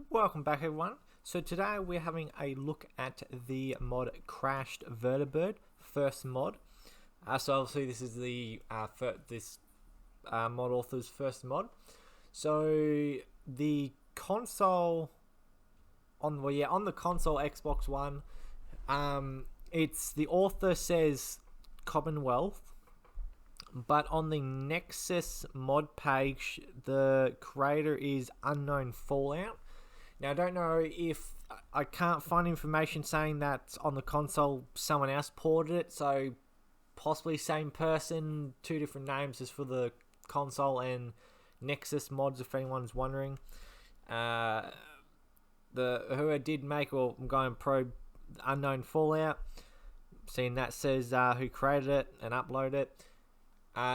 Welcome back, everyone. So today we're having a look at the mod Crashed Vertibird, first mod. So obviously this is the mod author's first mod. So the console on the console Xbox One, it's the author says Commonwealth, but on the Nexus mod page the creator is Unknown Fallout. Now I don't know if I can't find information saying that on the console someone else ported it, so possibly same person, two different names as for the console and Nexus mods if anyone's wondering. Who I did make, or I'm going pro Unknown Fallout, seeing that says who created it and uploaded it.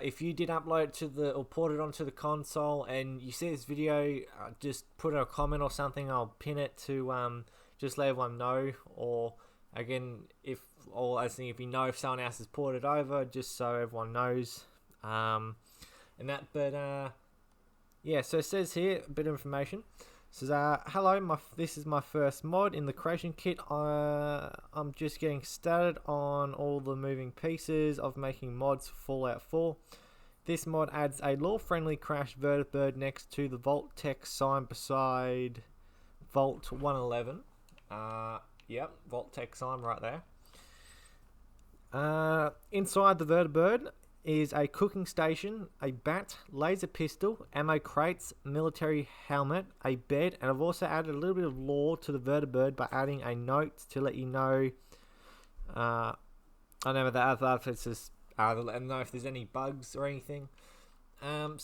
If you did upload it to or port it onto the console and you see this video, just put in a comment or something. I'll pin it to just let everyone know. Or again, if you know if someone else has ported over, just so everyone knows. So it says here a bit of information. It says, hello, this is my first mod in the creation kit. I'm just getting started on all the moving pieces of making mods for Fallout 4. This mod adds a lore-friendly crashed vertibird next to the Vault text sign beside Vault 111. Yep, Vault text sign right there. Inside the vertibird is a cooking station, a bat, laser pistol, ammo crates, military helmet, a bed, and I've also added a little bit of lore to the vertibird by adding a note to let you know. I don't know if it's just let them know if there's any bugs or anything. You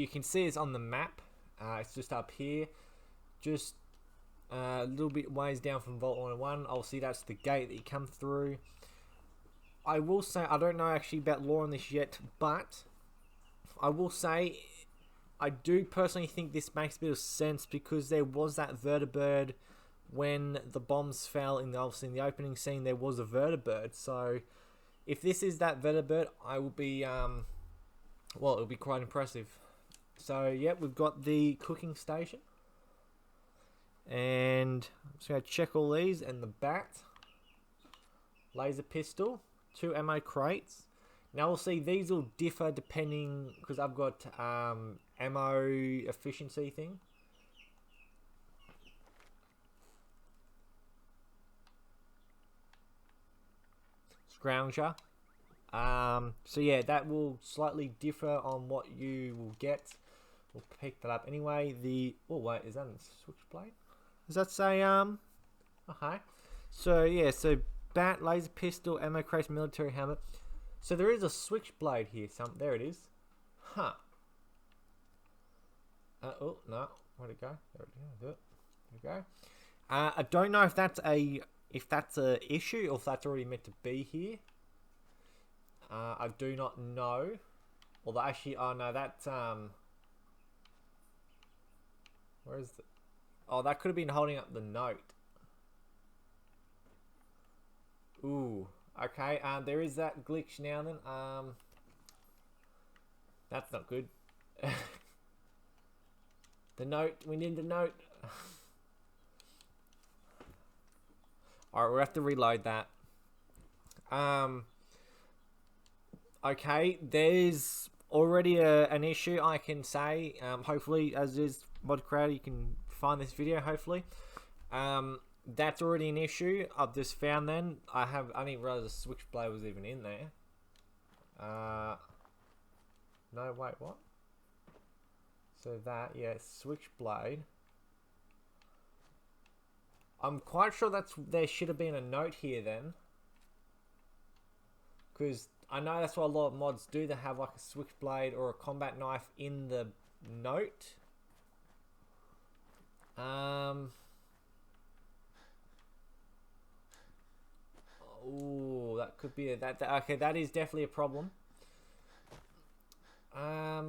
can see it's on the map. It's just up here, just a little bit ways down from Vault 101. Obviously, that's the gate that you come through. I will say, I don't know actually about lore on this yet, but I will say I do personally think this makes a bit of sense because there was that vertibird when the bombs fell obviously in the opening scene. There was a vertibird, so if this is that vertibird, I will be it'll be quite impressive. So yeah, we've got the cooking station, and I'm just going to check all these, and the bat, laser pistol, 2 ammo crates. Now we'll see these will differ depending, because I've got ammo efficiency thing. Scrounger. So yeah, that will slightly differ on what you will get. We'll pick that up anyway. Wait, is that a switchblade? Does that say okay? So yeah, so bat, laser pistol, ammo crates, military helmet. So there is a switchblade here. There it is. Huh. Oh no, where'd it go? There we go. I don't know if that's a issue or if that's already meant to be here. I do not know. Although actually, oh no, that's where is it? Oh, that could have been holding up the note. Ooh, okay. There is that glitch now. Then, that's not good. The note. We need the note. All right, we'll have to reload that. Okay, there's already an issue. I can say. Hopefully, as is mod creator, you can find this video. Hopefully. That's already an issue I've just found then. I didn't realize the switchblade was even in there. No, wait, what? So that, yeah, switchblade. I'm quite sure there should have been a note here then. Because I know that's what a lot of mods do. They have like a switchblade or a combat knife in the note. Oh, that could be okay, that is definitely a problem. I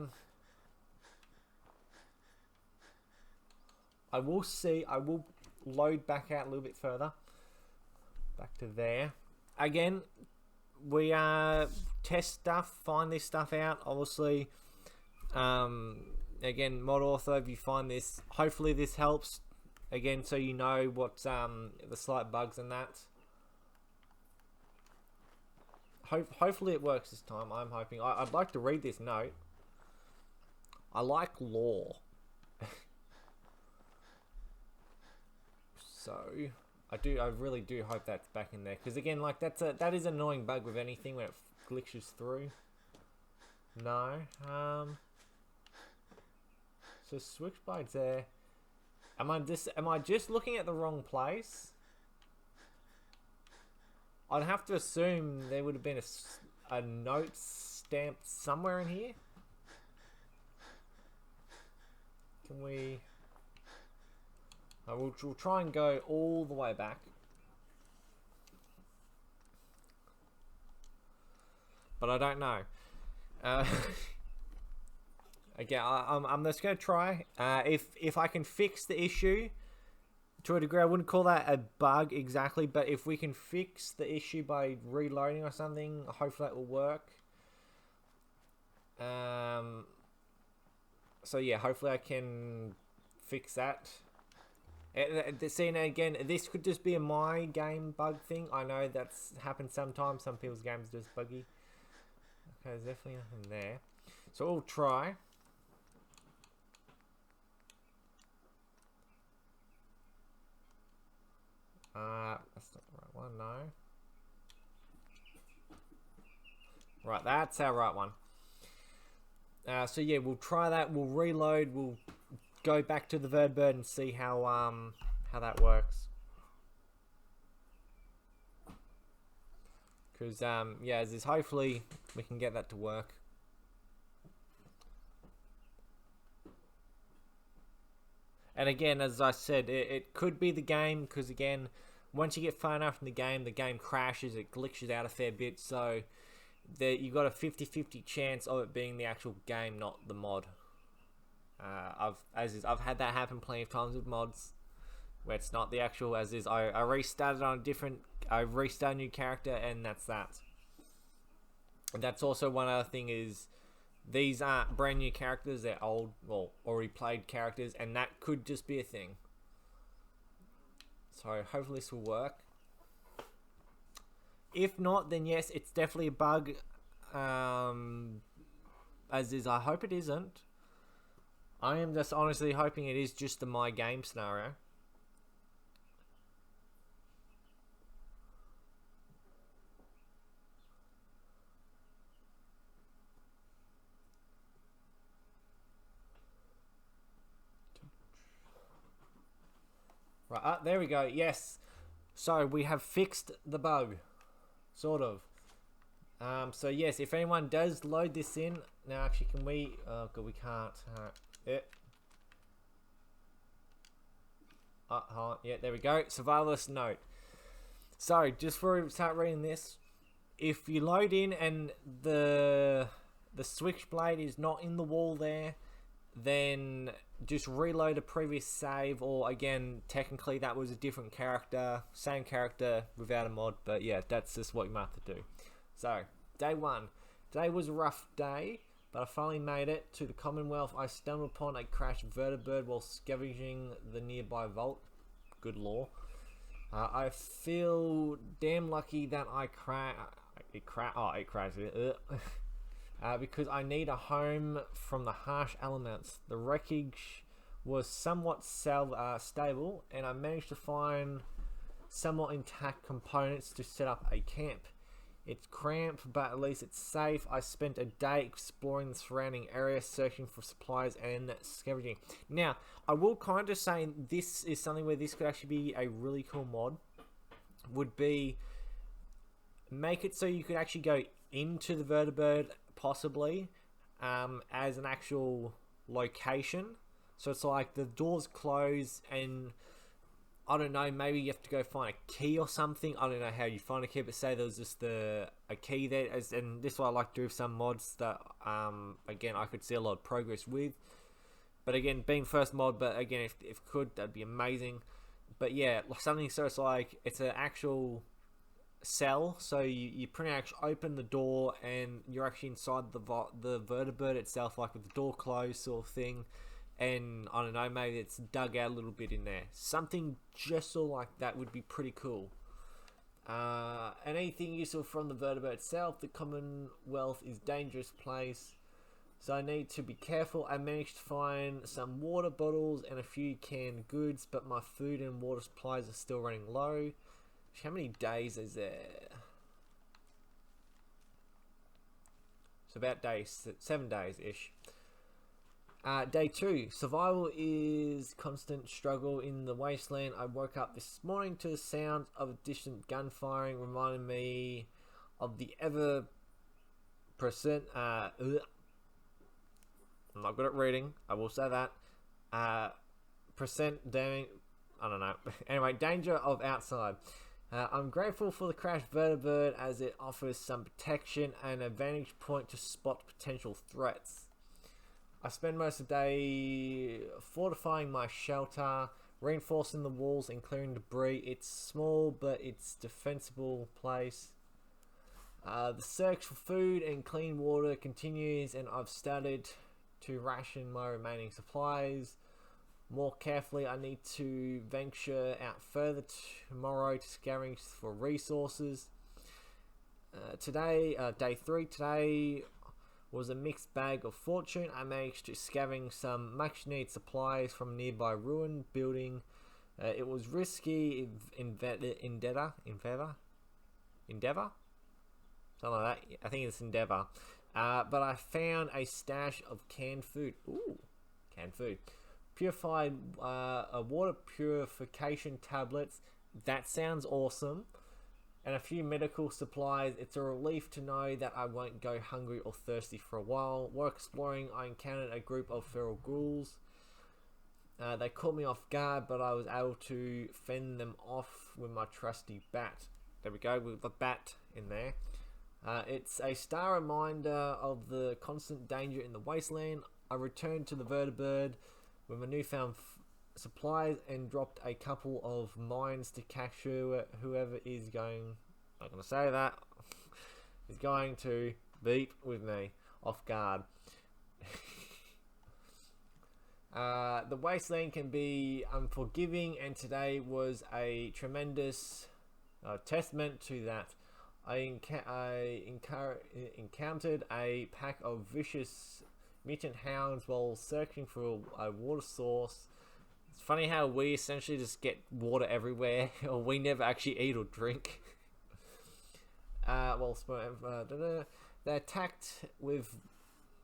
will load back out a little bit further. Back to there. Again, we test stuff, find this stuff out. Obviously, again, mod author, if you find this, hopefully this helps. Again, so you know what's the slight bugs and that. Hopefully it works this time. I'm hoping. I'd like to read this note. I like lore. So I really do hope that's back in there, because again, like that is an annoying bug with anything when it glitches through. No. So switchblade's there. Am I just looking at the wrong place? I'd have to assume there would have been a note stamped somewhere in here. Can we? We'll try and go all the way back. But I don't know. Again, I'm just going to try. If I can fix the issue to a degree, I wouldn't call that a bug exactly, but if we can fix the issue by reloading or something, hopefully that will work. So yeah, hopefully I can fix that. See, again, this could just be a my game bug thing. I know that's happened sometimes. Some people's games are just buggy. Okay, there's definitely nothing there. So we'll try. That's not the right one, no. Right, that's our right one. So yeah, we'll try that. We'll reload. We'll go back to the Vertibird and see how that works. Because yeah, as is, hopefully we can get that to work. And again, as I said, it could be the game, because again, once you get far enough in the game crashes, it glitches out a fair bit, so you've got a 50-50 chance of it being the actual game, not the mod. I've had that happen plenty of times with mods, where it's not the actual as is. I restarted on I restarted a new character, and that's that. And that's also one other thing is, these aren't brand new characters, they're old, well, already played characters, and that could just be a thing. So hopefully this will work. If not, then yes, it's definitely a bug. As is, I hope it isn't. I am just honestly hoping it is just the my game scenario. Right, there we go. Yes. So we have fixed the bug. Sort of. So yes, if anyone does load this in... Now, actually, can we... Oh, God, we can't. Hold on. Yeah, there we go. Survivalist note. So, just before we start reading this, if you load in and the switchblade is not in the wall there, then just reload a previous save, or again, technically that was a different character, same character without a mod, but yeah, that's just what you might have to do. So, day one. Today was a rough day, but I finally made it to the Commonwealth. I stumbled upon a crashed Vertibird while scavenging the nearby vault. Good lore. I feel damn lucky that it crashed. Because I need a home from the harsh elements. The wreckage was somewhat stable, and I managed to find somewhat intact components to set up a camp. It's cramped, but at least it's safe. I spent a day exploring the surrounding area, searching for supplies and scavenging. Now, I will kind of say this is something where this could actually be a really cool mod. Would be make it so you could actually go into the Vertibird, possibly, as an actual location. So it's like the doors close and I don't know, maybe you have to go find a key or something. I don't know how you find a key, but say there was just a key there. And this is what I like to do with some mods that, again, I could see a lot of progress with. But again, being first mod, but again, if could, that'd be amazing. But yeah, something so it's like, it's an actual cell. So you pretty much open the door and you're actually inside the vertibird itself, like with the door closed sort of thing. And I don't know, maybe it's dug out a little bit in there. Something just sort of like that would be pretty cool. And anything useful from the vertibird itself, the Commonwealth is a dangerous place, so I need to be careful. I managed to find some water bottles and a few canned goods, but my food and water supplies are still running low. How many days is there? It's about 7 days-ish. Day 2. Survival is constant struggle in the wasteland. I woke up this morning to the sounds of distant gun firing, reminding me of the ever present. I'm not good at reading, I will say that. Percent damning. I don't know. Anyway, danger of outside. I'm grateful for the crashed vertibird as it offers some protection and a vantage point to spot potential threats. I spend most of the day fortifying my shelter, reinforcing the walls and clearing debris. It's small, but it's a defensible place. The search for food and clean water continues, and I've started to ration my remaining supplies more carefully. I need to venture out further tomorrow to scavenge for resources. Today, day 3, today was a mixed bag of fortune. I managed to scavenge some much needed supplies from a nearby ruined building. It was risky endeavor, something like that. I think it's endeavor. But I found a stash of canned food. Ooh, canned food. Purified water purification tablets. That sounds awesome. And a few medical supplies. It's a relief to know that I won't go hungry or thirsty for a while. While exploring, I encountered a group of feral ghouls. They caught me off guard, but I was able to fend them off with my trusty bat. There we go, with the bat in there. It's a star reminder of the constant danger in the wasteland. I returned to the vertibird with my newfound supplies and dropped a couple of mines to catch whoever is going, I'm not going to say that, is going to beat with me off guard. The wasteland can be unforgiving, and today was a tremendous testament to that. I encountered a pack of vicious mutant hounds while searching for a water source. It's funny how we essentially just get water everywhere, or we never actually eat or drink. They attacked with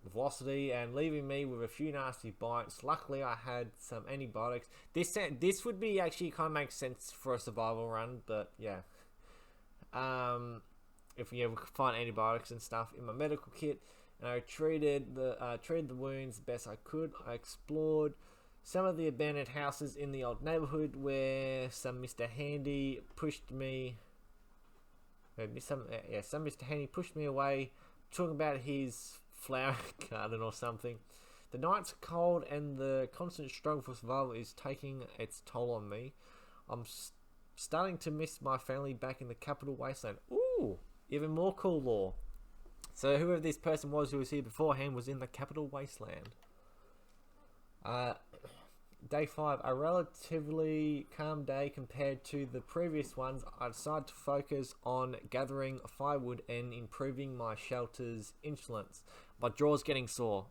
velocity and leaving me with a few nasty bites. Luckily, I had some antibiotics. This would be actually kind of makes sense for a survival run, but yeah. If we ever find antibiotics and stuff in my medical kit, and I treated the wounds the best I could. I explored some of the abandoned houses in the old neighborhood where some Mr. Handy pushed me. Some Mr. Handy pushed me away, talking about his flower garden or something. The nights are cold and the constant struggle for survival is taking its toll on me. I'm starting to miss my family back in the capital wasteland. Ooh, even more cool lore. So whoever this person was who was here beforehand was in the capital wasteland. Day 5, a relatively calm day compared to the previous ones. I decided to focus on gathering firewood and improving my shelter's insulation. My jaw's getting sore.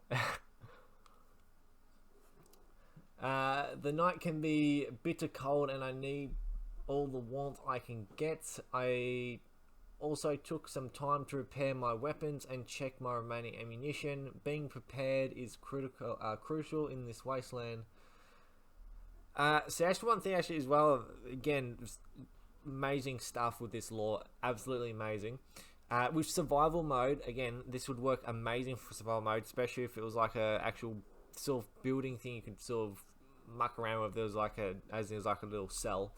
The night can be bitter cold and I need all the warmth I can get. I also took some time to repair my weapons and check my remaining ammunition. Being prepared is crucial in this wasteland. So that's one thing actually as well. Again, amazing stuff with this lore. Absolutely amazing. With survival mode, again, this would work amazing for survival mode, especially if it was like a actual sort of building thing you could sort of muck around with. There was like a little cell.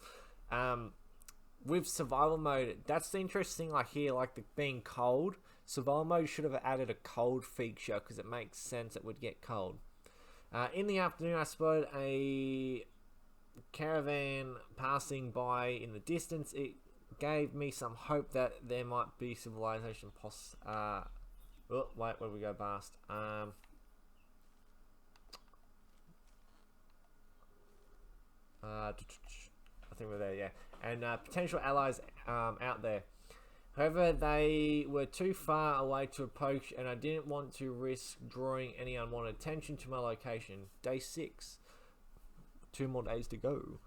With survival mode, that's the interesting thing. Like here, like the being cold, survival mode should have added a cold feature because it makes sense it would get cold. In the afternoon, I spotted a caravan passing by in the distance. It gave me some hope that there might be civilization oh, wait, where did we go past? I think we're there, yeah. And potential allies out there. However, they were too far away to approach, and I didn't want to risk drawing any unwanted attention to my location. Day 6. 2 more days to go.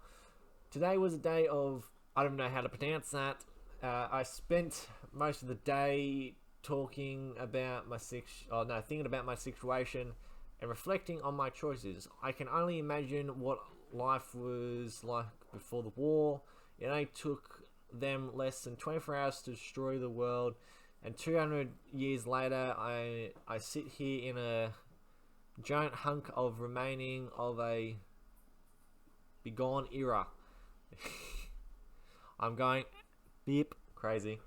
Today was a day of... I don't know how to pronounce that. I spent most of the day thinking about my situation and reflecting on my choices. I can only imagine what life was like before the war. It only took them less than 24 hours to destroy the world, and 200 years later I sit here in a giant hunk of remaining of a bygone era. I'm going beep crazy.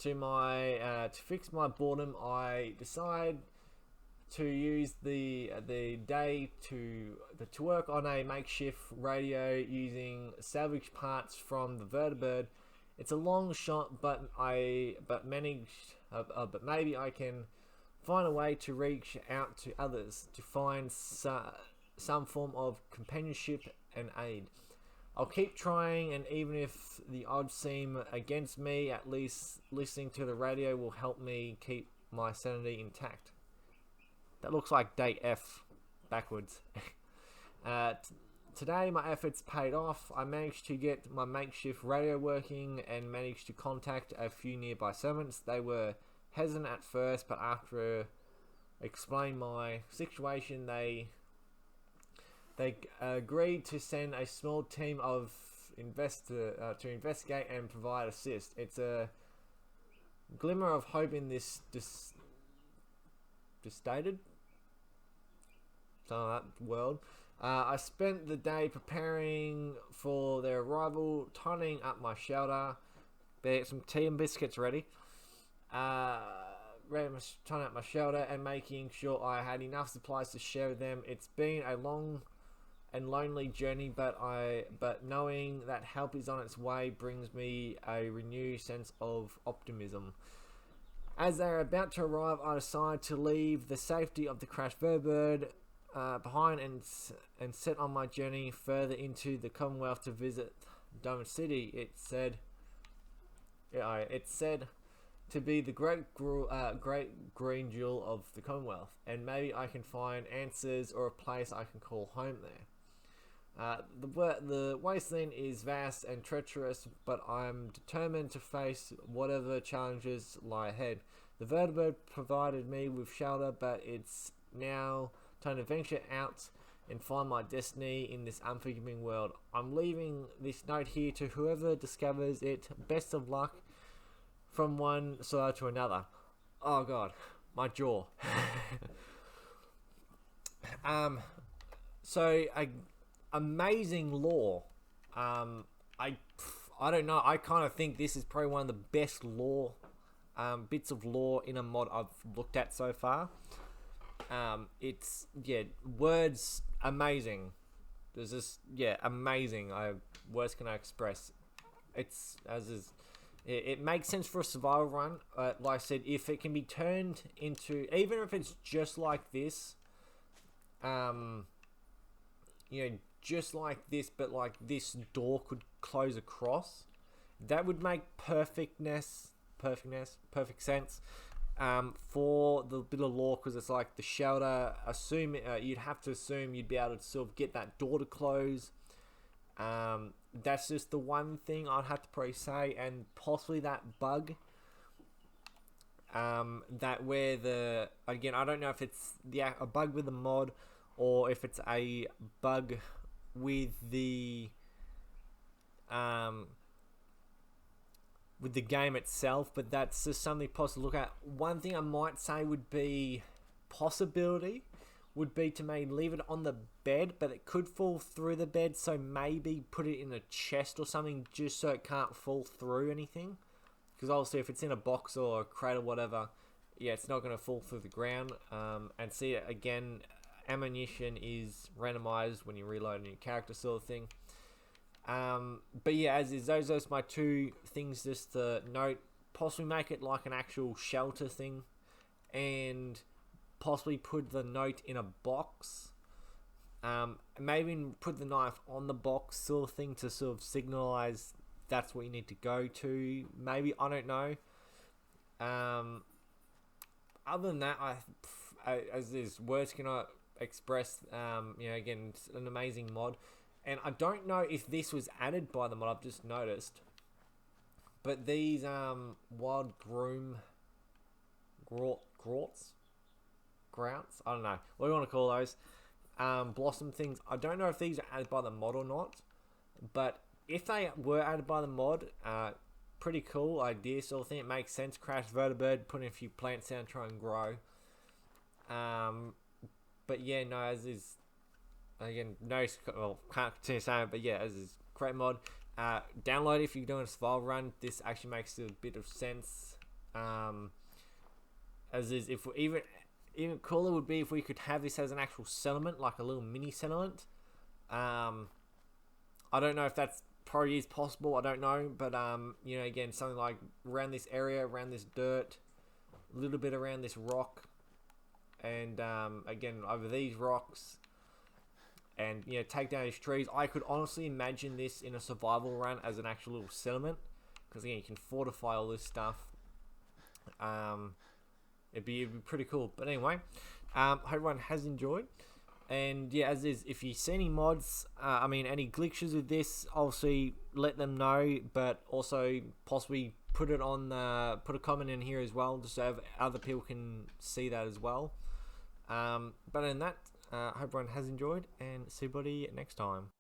To fix my boredom, I decide to use the day to work on a makeshift radio using salvaged parts from the Vertibird. It's a long shot, but maybe I can find a way to reach out to others to find some form of companionship and aid. I'll keep trying, and even if the odds seem against me, at least listening to the radio will help me keep my sanity intact. That looks like day F backwards. Today my efforts paid off. I managed to get my makeshift radio working and managed to contact a few nearby settlements. They were hesitant at first, but after explaining my situation, they agreed to send a small team of to investigate and provide assist. It's a glimmer of hope in this stated world. I spent the day preparing for their arrival, tidying up my shelter, get some tea and biscuits ready, tidying up my shelter and making sure I had enough supplies to share with them. It's been a long and lonely journey, but knowing that help is on its way brings me a renewed sense of optimism. As they are about to arrive, I decide to leave the safety of the crashed Vertibird behind and set on my journey further into the Commonwealth to visit Dome City. It's said to be the great green jewel of the Commonwealth, and maybe I can find answers or a place I can call home there. The wasteland is vast and treacherous, but I'm determined to face whatever challenges lie ahead. The Vertibird provided me with shelter, but it's now time to venture out and find my destiny in this unforgiving world. I'm leaving this note here to whoever discovers it. Best of luck from one side to another. Oh god, my jaw. Amazing lore. I don't know. I kind of think this is probably one of the best lore bits of lore in a mod I've looked at so far. It's words amazing. There's this amazing. Words can I express? It makes sense for a survival run. Like I said, if it can be turned into, even if it's just like this, just like this, but like this door could close across, that would make perfect sense for the bit of lore, because it's like the shelter. You'd have to assume you'd be able to sort of get that door to close. That's just the one thing I'd have to probably say, and possibly that bug. That where I don't know if it's a bug with the mod or if it's a bug with the game itself, but that's just something possible to look at. One thing I might say would be to maybe leave it on the bed, but it could fall through the bed, so maybe put it in a chest or something just so it can't fall through anything, because obviously if it's in a box or a crate or whatever, it's not going to fall through the ground. And see, again, ammunition is randomized when you reload a new character, sort of thing. But yeah, as is, those are my two things just to note. Possibly make it like an actual shelter thing, and possibly put the note in a box. Maybe put the knife on the box sort of thing to sort of signalize that's what you need to go to. Maybe, I don't know. Other than that, as is, words cannot express. Again, it's an amazing mod, and I don't know if this was added by the mod. I've just noticed, but these wild grounts. I don't know what do you want to call those. Blossom things. I don't know if these are added by the mod or not, but if they were added by the mod, pretty cool idea sort of thing. It makes sense. Crash Vertibird, putting a few plants down, try and grow. But yeah, no, as is, again, no, well, can't continue saying it, but yeah, as is, great mod. Download it if you're doing a survival run. This actually makes a bit of sense. As is, if we even cooler would be if we could have this as an actual settlement, like a little mini settlement. I don't know if that's probably is possible. I don't know, but again, something like around this area, around this dirt, a little bit around this rock, and again over these rocks, and take down these trees. I could honestly imagine this in a survival run as an actual little settlement, because again, you can fortify all this stuff. It'd be pretty cool. But anyway, hope everyone has enjoyed. And yeah, as is, if you see any mods, any glitches with this, obviously let them know. But also possibly put a comment in here as well, just so other people can see that as well. But in that, hope everyone has enjoyed, and see everybody next time.